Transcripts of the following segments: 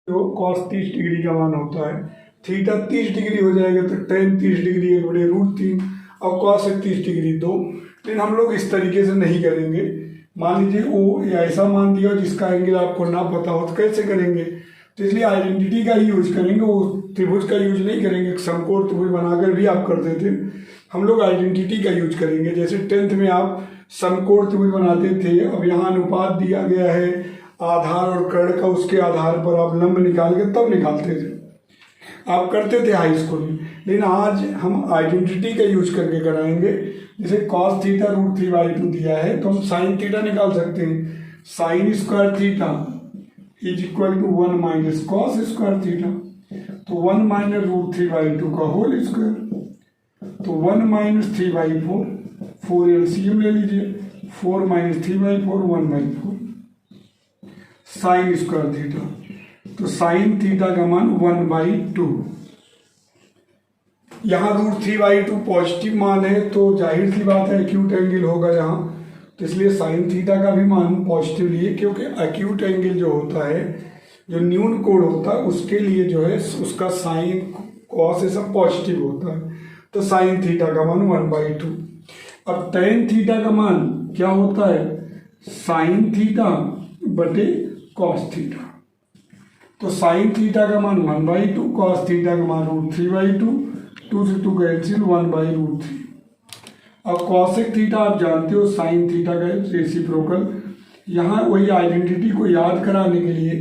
जो cos 30 degree का मान होता है, थीटा 30 डिग्री हो जाएगा तो tan 30 डिग्री 1/√3 और cos 30 डिग्री 2। लेकिन हम लोग इस तरीके से नहीं करेंगे। मान लीजिए वो ऐसा मान दिया जिसका एंगल आपको ना पता हो तो कैसे करेंगे, तो इसलिए आइडेंटिटी का ही यूज करेंगे, वो त्रिभुज का यूज नहीं करेंगे। समकोण त्रिभुज बनाकर भी आप करते थे, हम लोग आइडेंटिटी का यूज करेंगे। जैसे 10th में आप समकोण त्रिभुज बनाते थे, अब यहाँ अनुपात दिया गया है आधार और कर्ण का, उसके आधार पर आप लंब निकाल के तब निकालते थे, आप करते थे हाई स्कूल में। लेकिन आज हम आइडेंटिटी का यूज करके कराएंगे। जैसे cos थीटा √3/2 दिया है तो हम साइन थीटा निकाल सकते हैं। Sine square theta is equal to 1 minus cos square theta, तो 1 माइनस √3/2 का होल स्क्वायर, तो 1 माइनस 3/4, 4 एलसीएम ले लीजिए, 4 माइनस 3/4 1/4 साइन स्क्वायर थीटा, तो साइन थीटा का मान 1/2। यहाँ √3/2 पॉजिटिव मान है तो जाहिर सी बात है एक्यूट एंगल होगा यहाँ, तो इसलिए साइन थीटा का भी मान पॉजिटिव लिए, क्योंकि एक्यूट एंगल जो होता है, जो न्यून कोण होता है, उसके लिए जो है उसका साइन कॉस ये सब पॉजिटिव होता है, तो साइन थीटा का मान 1/2। अब टेन थीटा का मान क्या होता है, साइन थीटा बटे कॉस थीटा, तो साइन थीटा का मान 1/2, कॉस थीटा का मान √3/2, 2 से 2 कैंसिल 1/√3। अब कॉसेक थीटा आप जानते हो साइन थीटा का रेसिप्रोकल। यहाँ वही आइडेंटिटी को याद कराने के लिए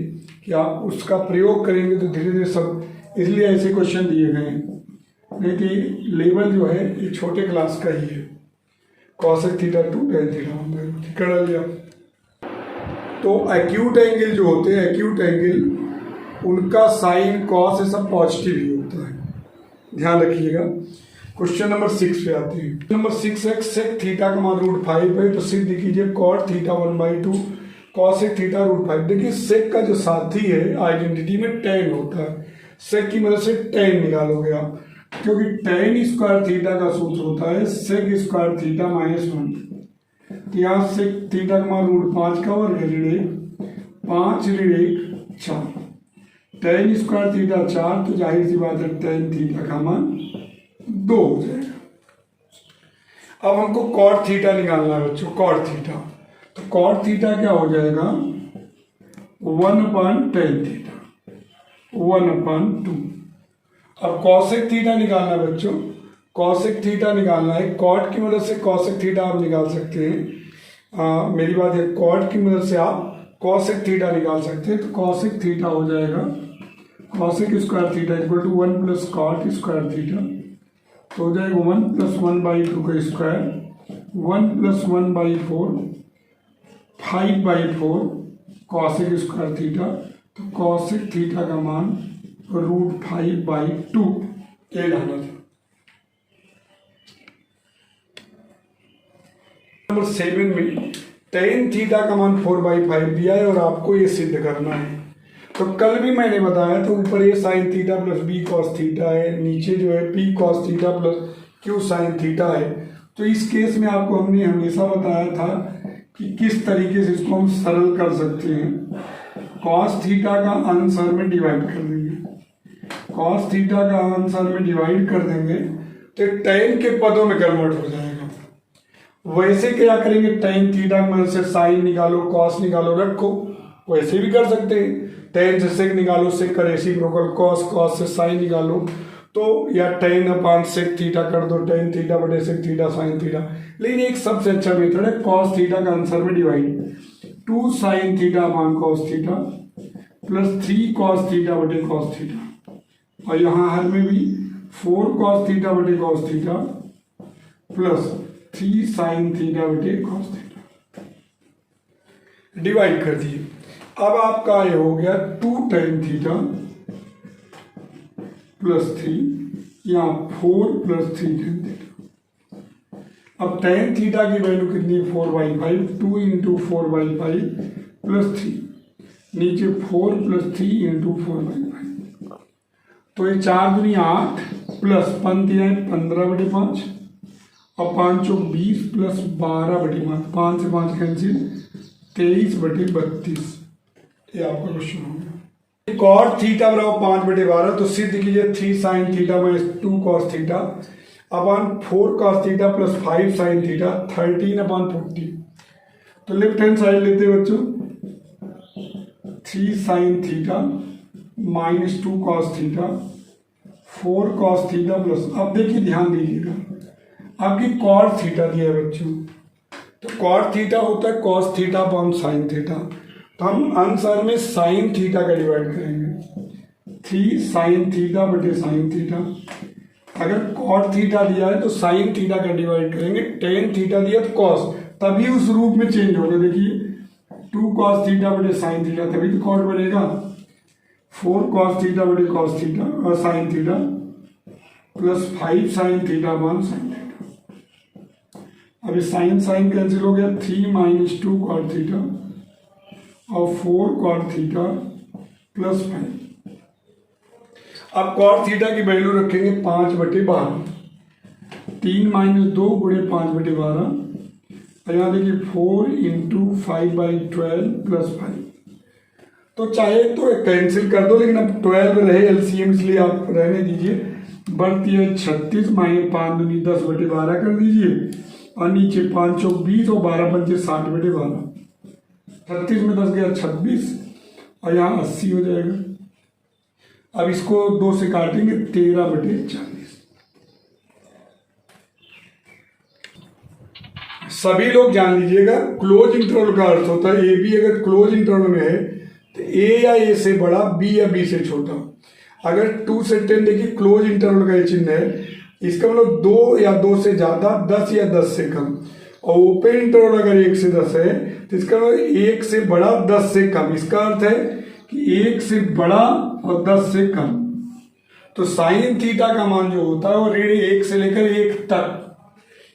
कि आप उसका प्रयोग करेंगे तो धीरे धीरे सब, इसलिए ऐसे क्वेश्चन दिए गए हैं, नहीं कि लेवल जो है ये छोटे क्लास का ही है। कॉसेक थीटा 2 tan थीटा 1/√3 कर लिया। तो एक्यूट एंगल जो होते हैं, एक्यूट एंगल उनका साइन कॉस ये सब पॉजिटिव ही होता है, ध्यान रखिएगा। क्वेश्चन नंबर 6 पे आते हैं। नंबर 6 है सेक थीटा का मान √5 है, तो सिद्ध कीजिए कॉट थीटा 1/2 कॉसेक थीटा √5। देखिए सेक का जो साथी है आइडेंटिटी में tan होता है, सेक की मदद से tan निकालोगे आप, क्योंकि tan स्क्वायर थीटा का सूत्र होता है सेक स्क्वायर थीटा -1। तो यहाँ सेक थीटा का मान √5 का वर्ग ऋण 5 ऋण 4, tan स्क्वायर थीटा 4, तो जाहिर सी बात है tan थीटा का मान 2 हो जाएगा। अब हमको कॉट थीटा निकालना है बच्चों, कॉट थीटा, तो कॉट थीटा क्या हो जाएगा 1/tan थीटा 1/2। अब कॉसेक थीटा निकालना है बच्चों, कॉसेक थीटा निकालना है, कॉट की मदद से कॉसेक थीटा आप निकाल सकते हैं। मेरी बात है, कॉट की मदद से आप कॉसेक थीटा निकाल सकते हैं, तो कॉसेक थीटा हो जाएगा cosec square theta equal to 1 plus cot square theta, तो हो जाएगा 1 + 1/2 का स्क्वायर, 1 + 1/4 5/4 कॉसेक स्क्वायर थीटा, तो कॉसेक थीटा का मान √5/2 ये लाना था। नंबर 7 में tan थीटा का मान 4/5 दिया है और आपको ये सिद्ध करना है। तो कल भी मैंने बताया, तो ऊपर ये sine theta plus B cos theta है, नीचे जो है P cos theta plus Q sine theta है। तो इस केस में आपको हमने हमेशा बताया था कि किस तरीके से इसको हम सरल कर सकते हैं। कॉस थीटा का आंसर में डिवाइड कर देंगे, कॉस थीटा का आंसर में डिवाइड कर देंगे तो tan के पदों में कन्वर्ट हो जाएगा। वैसे क्या करेंगे, tan थीटा में से साइन निकालो कॉस निकालो रखो, वैसे भी कर सकते हैं। tan से सेक निकालो, सेक का रेसिप्रोकल कॉस, कॉस से साइन निकालो, तो या tan सेक थीटा कर दो, tan थीटा बटे सेक थीटा साइन थीटा। लेकिन एक सबसे अच्छा मेथड है कॉस थीटा का आंसर में divide, 2 sine theta cos theta plus 3 cos theta बटे कॉस थीटा, और यहाँ हर में भी 4 कॉस थीटा बटे cos theta plus 3 sine theta बटे कॉस थीटा डिवाइड कर दिए। अब आपका ये हो गया 2 tan थीटा प्लस 3, यहाँ 4 + 3 tan थीटा। अब tan थीटा की वैल्यू कितनी, 4/5, 2 × 4/5 प्लस 3, नीचे 4 + 3 × 4/5, तो ये 4 दूनी 8 प्लस 15/5 और 5 × 20 प्लस 12/5, 5 से 5 कैंसिल 23/32। ये आपका क्वेश्चन हो गया। कॉट थीटा बराबर 5/12, तो सिद्ध कीजिए 3 sine theta minus 2 cos theta upon 4 cos theta plus 5 sine theta 13/40। तो लेफ्ट हैंड साइड लेते हैं बच्चों, 3 sine theta minus 2 cos theta 4 cos theta plus, अब देखिए ध्यान दीजिएगा, आपकी कॉट थीटा दिया है बच्चों, तो कॉट थीटा होता है cos theta upon sine theta, तो हम आंसर में साइन थीटा का डिवाइड करेंगे, 3 साइन थीटा बटे साइन थीटा। अगर कॉट थीटा दिया है तो साइन थीटा का डिवाइड करेंगे, टेन थीटा दिया तो कॉस, तभी उस रूप में चेंज होगा। देखिए 2 कॉस थीटा बटे साइन थीटा, तभी तो कॉट बनेगा। 4 कॉस थीटा बटे कॉस थीटा और sign theta plus 5 sine theta upon sine theta. अभी साइन साइन कैंसिल हो गया, 3 माइनस 2 कॉट थीटा और 4 कॉट थीटा प्लस 5। अब कॉट थीटा की वैल्यू रखेंगे 5/12, 3 माइनस 2 गुणे 5/12, और यहाँ देखिए 4 इंटू 5/12 प्लस 5। तो चाहे तो कैंसिल कर दो, लेकिन अब 12 रहे एलसीएम, इसलिए आप रहने दीजिए। बढ़ती है 36 माइनस 5 दूनी 10/12 कर दीजिए, और नीचे 5 चौक 20 और 12 पंचे 60/12। 36 में 10 गया 26, और यहाँ 80 हो जाएगा। अब इसको 2 से काटेंगे, 13/40। सभी लोग जान लीजिएगा, क्लोज इंटरवल का अर्थ होता है ए बी अगर क्लोज इंटरवल में है तो ए या ए से बड़ा, बी या बी से छोटा। अगर 2 से 10 देखिए क्लोज इंटरवल का ये चिन्ह है, इसका मतलब 2 या 2 से ज्यादा, 10 या 10 से कम। और ओपन इंटरवल अगर 1 से 10 है तो इसका मतलब 1 से बड़ा 10 से कम। इसका अर्थ है कि 1 से बड़ा और 10 से कम। तो साइन थीटा का मान जो होता है वो ऋण 1 से लेकर 1 तक,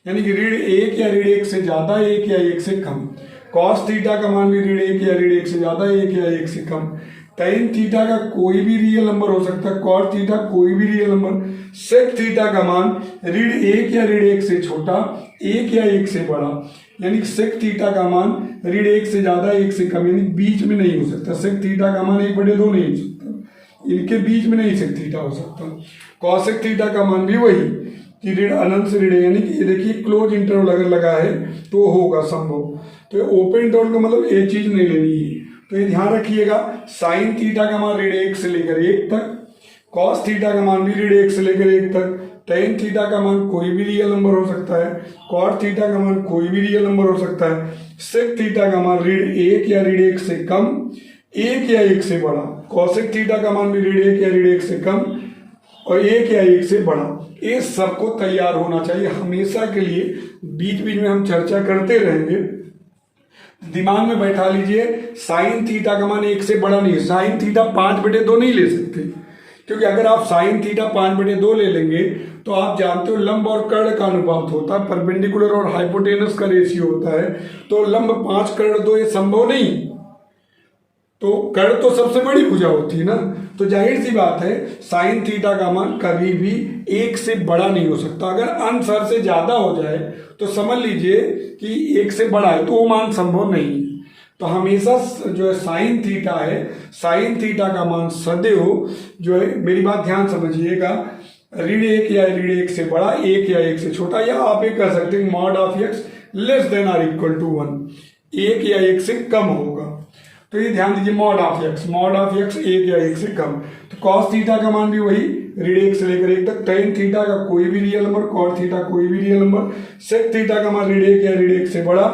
यानी कि ऋण 1 या ऋण 1 से ज्यादा, 1 या 1 से कम। कॉस थीटा का मान भी ऋण 1 या ऋण 1 से ज्यादा, 1 या 1 से कम। टेन थीटा का कोई भी रियल नंबर हो सकता है, कॉट थीटा कोई भी रियल नंबर। सेक थीटा का मान ऋण 1 या ऋण 1 से छोटा, 1 या 1 से बड़ा, यानी सेक थीटा का मान ऋण 1 से ज्यादा, 1 से कम, यानी बीच में नहीं हो सकता। सेक थीटा का मान 1/2 नहीं हो सकता, इनके बीच में नहीं सेक थीटा हो सकता। कॉसेक थीटा का मान भी वही कि ऋण अनंत से ऋण, यानी कि ये देखिए क्लोज इंटरवल अगर लगा है तो होगा संभव। तो ओपन इंटरवल का मतलब ये चीज नहीं लेनी है, तो ये ध्यान रखिएगा। साइन थीटा का मान ऋण 1 से लेकर 1 तक, कॉस थीटा का मान भी ऋण 1 से लेकर 1 तक, टेन थीटा का मान कोई भी रियल नंबर हो सकता है, कॉट थीटा का मान कोई भी रियल नंबर हो सकता है, सेक थीटा का मान ऋण 1 या ऋण 1 से कम, 1 या 1 से बड़ा, कॉसेक थीटा का मान भी ऋण 1 या ऋण 1 से कम और 1 या 1 से बड़ा। ये सबको तैयार होना चाहिए हमेशा के लिए। बीच बीच में हम चर्चा करते रहेंगे, दिमाग में बैठा लीजिए। साइन थीटा का मान 1 से बड़ा नहीं है, साइन थीटा 5/2 नहीं ले सकते, क्योंकि अगर आप साइन थीटा 5/2 ले लेंगे तो आप जानते हो लंब और कर्ण का अनुपात होता है, परपेंडिकुलर और हाइपोटेनस का रेशियो होता है। तो लंब 5 कर्ण 2 ये संभव नहीं, तो कर्ण तो सबसे बड़ी भुजा होती है ना, तो जाहिर सी बात है साइन थीटा का मान कभी भी 1 से बड़ा नहीं हो सकता। अगर अंश से ज्यादा हो जाए तो समझ लीजिए कि 1 से बड़ा है, तो वो मान संभव नहीं है। तो हमेशा जो है साइन थीटा है, साइन थीटा का मान सदैव जो है, मेरी बात ध्यान समझिएगा, ऋण 1 या ऋण 1 से बड़ा, 1 या 1 से छोटा, या आप ये कह सकते हैं mod of x less than or equal to 1, 1 या 1 से कम होगा। तो ये ध्यान दीजिए, mod of x, mod of x 1 या 1 से कम। तो कॉस थीटा का मान भी वही ऋण 1 से लेकर 1 तक, टेन थीटा का कोई भी रियल नंबर, कॉट थीटा कोई भी रियल नंबर, सेक थीटा का मान ऋण 1 या ऋण 1 से बड़ा,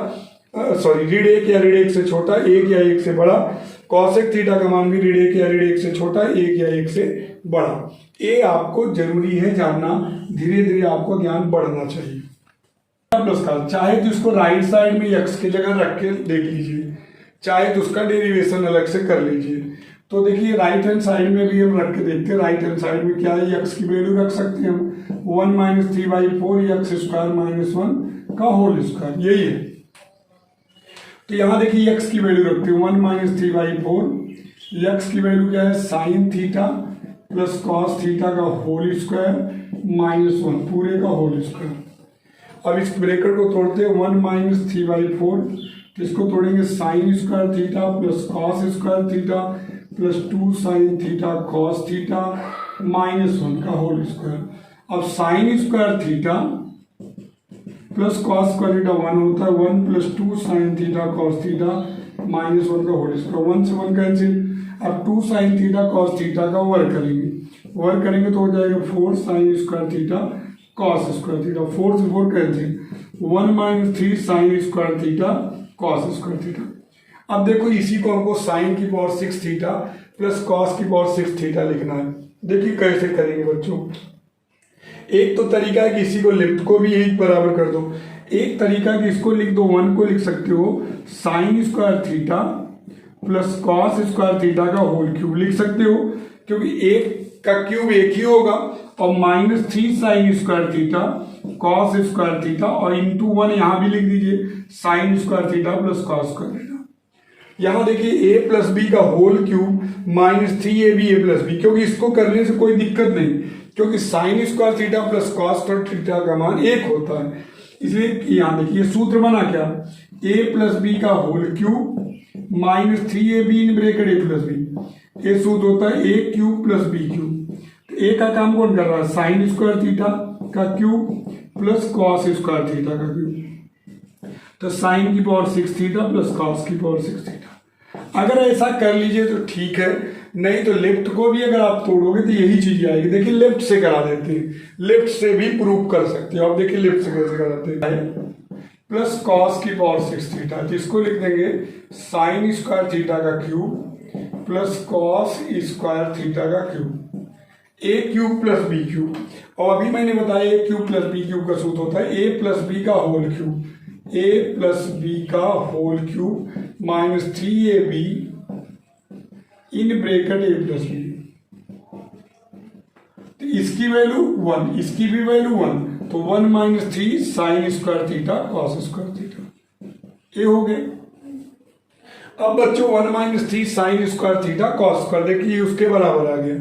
सॉरी ऋण 1 या ऋण 1 से छोटा, 1 या 1 से बड़ा, कॉसेक थीटा का मान भी ऋण 1 या ऋण 1 से छोटा, 1 या 1 से बड़ा। ये आपको जरूरी है जानना, धीरे धीरे आपको ज्ञान बढ़ना चाहिए। प्लस का चाहे तो इसको राइट साइड में x की जगह रख के देख लीजिए, चाहे तो उसका डेरिवेशन अलग से कर लीजिए। तो देखिए राइट हैंड साइड में भी हम रख के देखते हैं, राइट हैंड साइड में क्या है, x की वैल्यू रख सकते हैं हम 1 - 3/4 x² - 1 का होल स्क्वायर, यही है। तो यहाँ देखिए x की वैल्यू रखते हैं 1 - 3/4, x की वैल्यू क्या है, sign theta plus cos theta का होल स्क्वायर -1 पूरे का होल स्क्वायर। अब इस ब्रैकेट को तोड़ते हैं, 1 - 3/4, तो इसको तोड़ेंगे sign square theta plus cos square theta plus 2 sine theta cos theta -1 का होल स्क्वायर। अब sign square theta plus cos square theta 1 होता है, 1 plus 2 sine theta cos theta -1 का होल स्क्वायर, 1 से 1 कैंसिल। अब 2 साइन थीटा कॉस थीटा का work करेंगे तो हो जाएगा 4 sign square theta cos square theta, 4 से 4 cancel, 1 - 3 sine square theta cos square theta. अब देखो इसी को हमको साइन की पावर 6 थीटा प्लस कॉस की पावर 6 थीटा लिखना है। देखिए कैसे करेंगे बच्चों। एक तो तरीका है कि इसी को लिफ्ट को भी एक बराबर कर दो, एक तरीका कि इसको लिख दो, 1 को लिख सकते हो sign square theta plus cos square theta का होल क्यूब लिख सकते हो, क्योंकि एक का क्यूब एक ही होगा, और -3 sine square theta cos square theta और इंटू 1 यहां भी लिख दीजिए sine square theta plus cos square theta. यहां देखिए a प्लस बी का whole cube -3ab a plus B, क्योंकि इसको करने से कोई दिक्कत नहीं, क्योंकि sine square theta plus cos square theta का मान 1 होता है। इसलिए यहां देखिए सूत्र बना क्या, a प्लस बी का whole cube -3ab in bracket a plus B, ये सूत्र होता है a cube plus b cube. तो a का काम कौन कर रहा है, साइन स्क्वायर थीटा का cube plus cos square theta का क्यूब, तो साइन की पावर 6 थीटा प्लस कॉस की पावर 6 थीटा। अगर ऐसा कर लीजिए तो ठीक है, नहीं तो लेफ्ट को भी अगर आप तोड़ोगे तो यही चीज आएगी। देखिए लेफ्ट से करा देते हैं, लेफ्ट से भी प्रूव कर सकते हो। आप देखिए लेफ्ट से कैसे कराते हैं, प्लस कॉस की पावर 6 थीटा, जिसको लिख देंगे साइन स्क्वायर थीटा का cube plus cos square theta का cube, A cube plus B cube. और अभी मैंने बताया A cube plus B cube का सूत्र होता है ए प्लस बी का whole cube, A plus B का whole cube -3ab in bracket A plus B. तो इसकी वैल्यू 1, इसकी भी वैल्यू 1, तो 1 - 3 sine square theta cos square theta, ये हो गए। अब बच्चों 1 - 3 sine square theta cos square, देखिए उसके बराबर आ गया।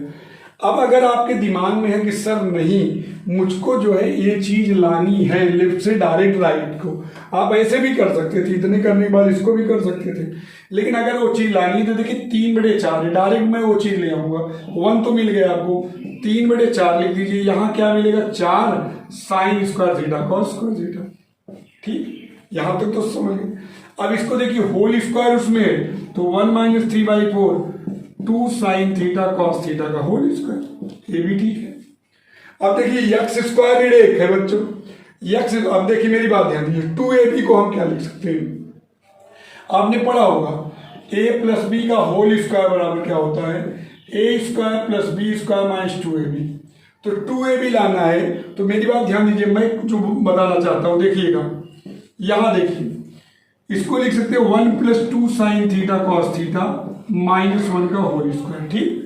अब अगर आपके दिमाग में है कि सर नहीं, मुझको जो है ये चीज लानी है लेफ्ट से डायरेक्ट राइट को, आप ऐसे भी कर सकते थे, इतने करने के बाद इसको भी कर सकते थे, लेकिन अगर वो चीज लानी है तो देखिए 3/4 है, डायरेक्ट मैं वो चीज ले आऊंगा। 1 तो मिल गया आपको, 3/4 लिख दीजिए, यहां क्या मिलेगा 4 sign square theta cos square theta. ठीक, यहां तक तो समझ गए। अब इसको देखिए होल स्क्वायर उसमें है, तो 1 - 3/4 2 साइन थीटा कॉस थीटा का होल स्क्वायर, ये भी ठीक है। अब देखिए एक्स स्क्वायर ऋण 1 है बच्चों, एक्स, अब देखिए मेरी बात ध्यान दीजिए, 2ab को हम क्या लिख सकते हैं, आपने पढ़ा होगा a प्लस बी का होल स्क्वायर बराबर क्या होता है, a square plus B square -2ab। तो 2ab लाना है, तो मेरी बात ध्यान दीजिए, मैं जो बताना चाहता हूं देखिएगा, यहां देखिए इसको लिख सकते हो 1 + 2 साइन थीटा कॉस थीटा -1 का होल स्क्वायर। ठीक,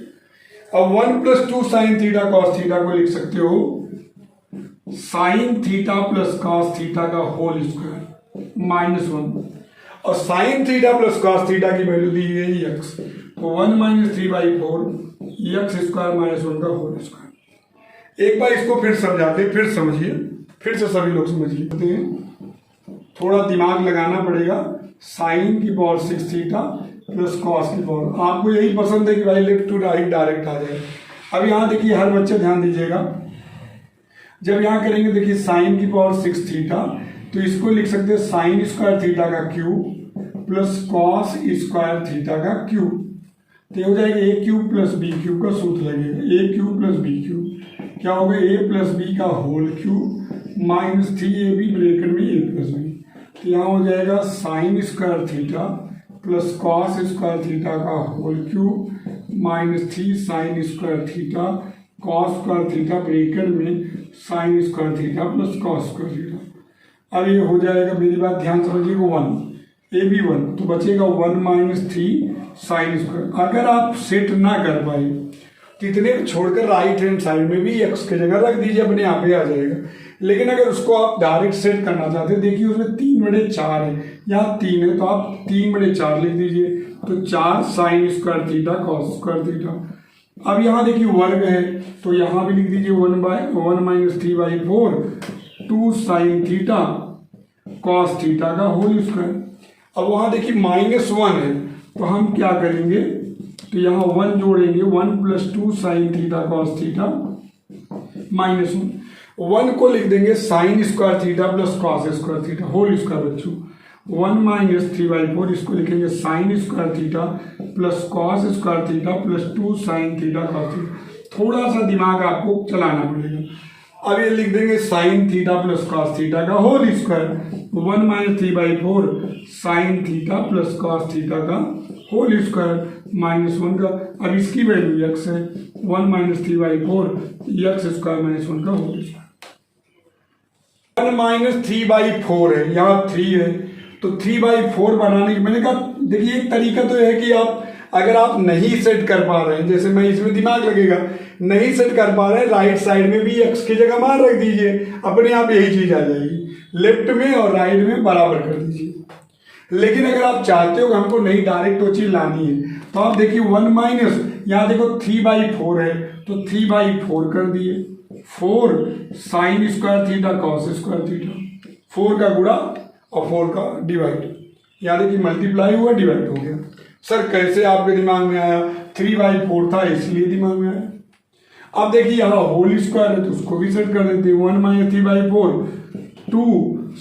अब 1 + 2 साइन थीटा कॉस थीटा को लिख सकते हो sign theta plus cos theta का होल स्क्वायर -1, और sign theta plus cos theta की वैल्यू दी गई x, तो 1 - 3/4 x स्क्वायर -1 का होल स्क्वायर। एक बार इसको फिर समझाते हैं, फिर समझिए, फिर से सभी लोग समझिए, थोड़ा दिमाग लगाना पड़ेगा। साइन की पावर 6 थीटा प्लस कॉस की पावर, आपको यही पसंद है कि भाई लेफ्ट टू राइट डायरेक्ट आ जाए। अब यहां देखिए हर बच्चे ध्यान दीजिएगा, जब यहां करेंगे देखिए साइन की पावर 6 थीटा, तो इसको लिख सकते हैं साइन स्क्वायर थीटा का cube plus cos square theta का क्यूब, तो हो जाएगा A cube plus B cube का सूत्र लगेगा, A cube plus B cube क्या होगा, ए प्लस बी का होल क्यूब -3ab ब्रैकेट में ए प्लस बी, तो यहाँ हो जाएगा sine square theta plus cos square theta का whole cube -3 sine square theta cos square theta bracket में sine square theta plus cos square theta. अब ये हो जाएगा, मेरी बात ध्यान समझिएगा, 1 ए बी 1, तो बचेगा 1 - 3 साइन स्क्वायर। अगर आप सेट ना कर पाए तो इतने छोड़कर राइट हैंड साइड में भी एक्स की जगह रख दीजिए, अपने आप ही आ जाएगा। लेकिन अगर उसको आप डायरेक्ट सेट करना चाहते हैं, देखिए उसमें 3/4 है, यहाँ 3 है, तो आप 3/4 लिख दीजिए, तो 4 sign square theta cos square theta. अब यहाँ देखिए वर्ग है, तो यहाँ भी लिख दीजिए 1 - 3/4 2 साइन थीटा कॉस थीटा का होल स्क्वायर। अब वहां देखिए -1 है, तो हम क्या करेंगे, तो यहाँ 1 जोड़ेंगे, 1 + 2 sin थीटा cos थीटा -1। 1 को लिख देंगे sin square theta plus cos square theta whole square बच्चों। 1 - 3/4 इसको लिखेंगे sin square theta plus cos square theta plus 2 sin theta cos theta. थोड़ा सा दिमाग आपको चलाना पड़ेगा। अब ये लिख देंगे sin theta plus cos theta का whole square. 1 - 3/4 sin theta plus cos theta का होल स्क्वायर -1 का। अब इसकी वैल्यू x है, 1 - 3/4 x स्क्वायर -1 का होल स्क्वायर। 1 - 3/4 है, यहाँ 3 है, तो 3/4 बनाने की मैंने कहा देखिए एक तरीका तो है कि आप अगर आप नहीं सेट कर पा रहे हैं, जैसे मैं इसमें दिमाग लगेगा, नहीं सेट कर पा रहे हैं, राइट साइड में भी x की जगह मान रख दीजिए, अपने आप यही चीज आ जाएगी। लेफ्ट में और राइट में बराबर कर दीजिए। लेकिन अगर आप चाहते हो कि हमको नहीं डायरेक्ट वो चीज लानी है, तो आप देखिए 1 माइनस, यहाँ देखो 3/4 है, तो 3/4 कर दिए, 4 sin square theta cos square theta, 4 का गुणा और 4 का डिवाइड, यहाँ देखिए मल्टीप्लाई हुआ, डिवाइड हो गया। सर कैसे आपके दिमाग में आया? 3/4 था इसलिए दिमाग में आया। अब देखिए यहाँ होल स्क्वायर है तो उसको भी सेट कर देते हैं। 1 - 3/4 2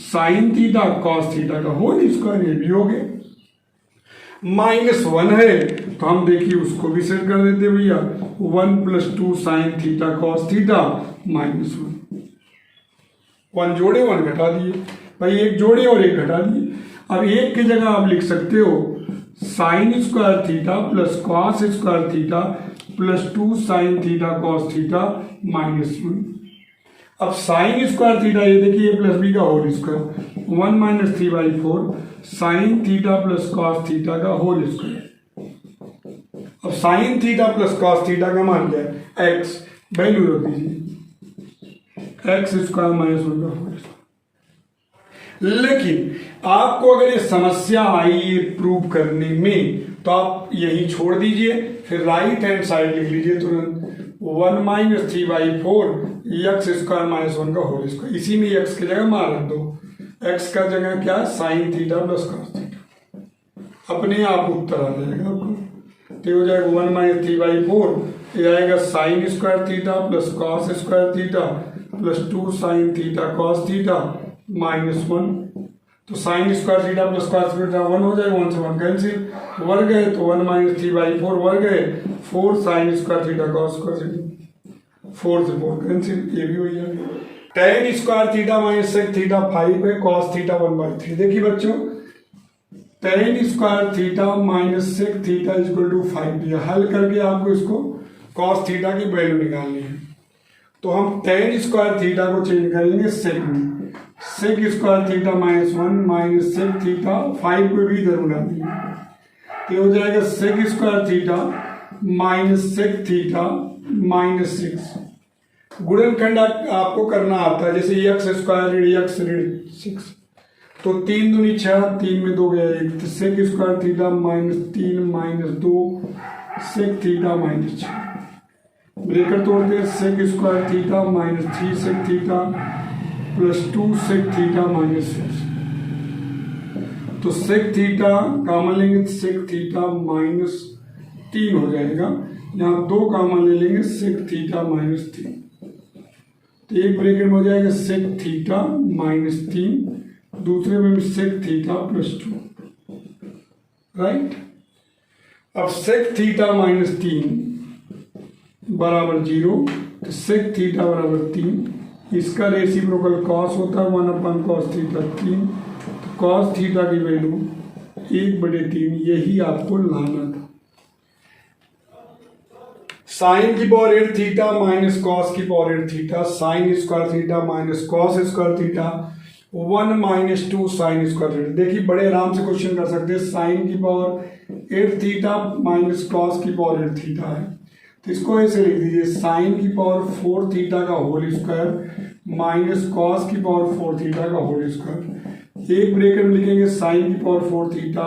sin थीटा cos थीटा का होल स्क्वायर, ये भी हो गया। -1 है तो हम देखिए उसको भी सेट कर देते भैया, 1 + 2 sin थीटा cos थीटा -1। 1 जोड़े 1 घटा दिए भाई, एक जोड़े और एक घटा दिए। अब एक की जगह आप लिख सकते हो sin square theta plus cos square theta plus 2 sin theta cos theta -1। अब sin स्क्वायर थीटा ये देखिए a + b का whole square, 1 - 3/4 sin theta plus cos theta का होल स्क्वायर। अब sin theta plus cos theta का मान क्या है? x, वैल्यू रख दीजिए, x स्क्वायर -1 का होल स्क्वायर। लेकिन आपको अगर ये समस्या आई ये प्रूव करने में, तो आप यही छोड़ दीजिए, फिर राइट हैंड साइड लिख लीजिए तुरंत, 1 - 3/4 x स्क्वायर -1 का होल स्क्वायर। इसी में x की जगह मान रख दो, x का जगह क्या है? sin theta plus cos theta. अपने आप उत्तर आ जाएगा आपको, तो हो जाएगा 1 - 3/4, ये आएगा sin square theta plus cos square theta plus 2 sin theta cos theta -1। तो sin square theta plus cos theta 1 हो जाएगा, 1 से 1 कैंसिल, वर्ग है तो 1 - 3/4 वर्ग है, 4 sin square theta cos square theta, 4 से 4 कैंसिल, ये भी हो जाएगा। tan square theta -sec theta 5 है, cos थीटा 1/3। देखिए बच्चों tan square theta -sec theta = 5 दिया, हल करके आपको इसको cos थीटा की वैल्यू निकालनी है। तो हम tan स्क्वायर थीटा को चेंज करेंगे sec में, sec square theta -1 sec theta 5 को भी इधर बुला देंगे, तो हो जाएगा sec square theta sec theta -6। गुणनखंड आपको करना आता है, जैसे x स्क्वायर x ऋण 6, तो 3 दूनी 6, 3 में 2 गया 1, तो sec square theta -3 -2 sec theta -6। Breaker तोड़ते हैं, sec square theta -3 sec theta plus 2 sec theta -6। तो sec थीटा कॉमन लेंगे, sec थीटा -3 हो जाएगा, यहाँ 2 कॉमन ले लेंगे, sec थीटा -3, तो एक ब्रेकेट में हो जाएगा sec थीटा -3, दूसरे में sec थीटा +2, राइट। अब sec थीटा -3 बराबर 0, तो sec थीटा बराबर 3, इसका रेसिप्रोकल cos होता है 1/cos थीटा 3, तो cos थीटा की वैल्यू 1/3, यही आपको लाना था। sin की पावर 8 थीटा cos की power 8 theta, sin square theta cos square theta 1 - 2 sin square theta. देखिए बड़े आराम से क्वेश्चन कर सकते हैं, sin की पावर 8 थीटा cos की पावर 8 थीटा है, तो इसको ऐसे लिख दीजिए, sin की पावर 4 थीटा का होल स्क्वायर cos की पावर 4 थीटा का होल स्क्वायर। एक ब्रैकेट में लिखेंगे sin की पावर 4 थीटा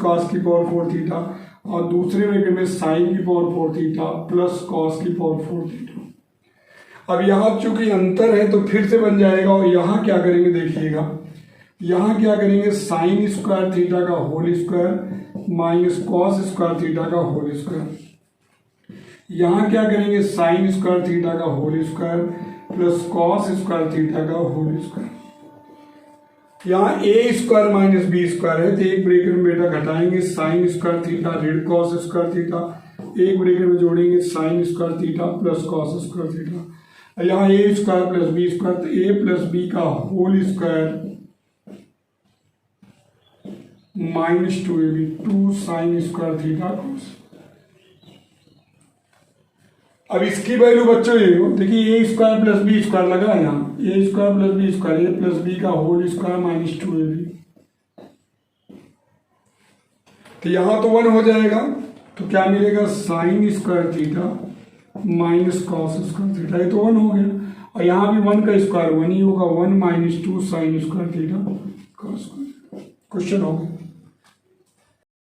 cos की पावर 4 थीटा, और दूसरे ब्रैकेट में sin की पावर 4 थीटा प्लस cos की पावर 4 थीटा। अब यहाँ चूंकि अंतर है तो फिर से बन जाएगा, और यहाँ क्या करेंगे देखिएगा, यहाँ क्या करेंगे, sin स्क्वायर थीटा का whole square minus cos square theta का होल स्क्वायर। यहाँ क्या करेंगे, साइन स्क्वायर थीटा का whole square plus cos square theta का होल स्क्वायर। यहाँ A square minus B square है तो एक ब्रैकेट में बेटा घटाएंगे साइन स्क्वायर थीटा ऋण कॉस स्क्वायर थीटा, एक ब्रैकेट में जोड़ेंगे sine square theta plus cos square theta. यहाँ A square plus B square तो ए प्लस बी का whole square minus 2ab 2 sine square theta cos. अब इसकी वैल्यू बच्चों ये हो, देखिए A square plus B square लगा है यहाँ, A square plus B square, A plus B का होल स्क्वायर माइनस 2ab, तो यहाँ तो 1 हो जाएगा तो क्या मिलेगा, sign square theta minus cos square theta, ये तो 1 हो गया। और यहाँ भी 1 का स्क्वायर 1 ही होगा, 1 minus 2 sine square theta cos square. Question हो गया।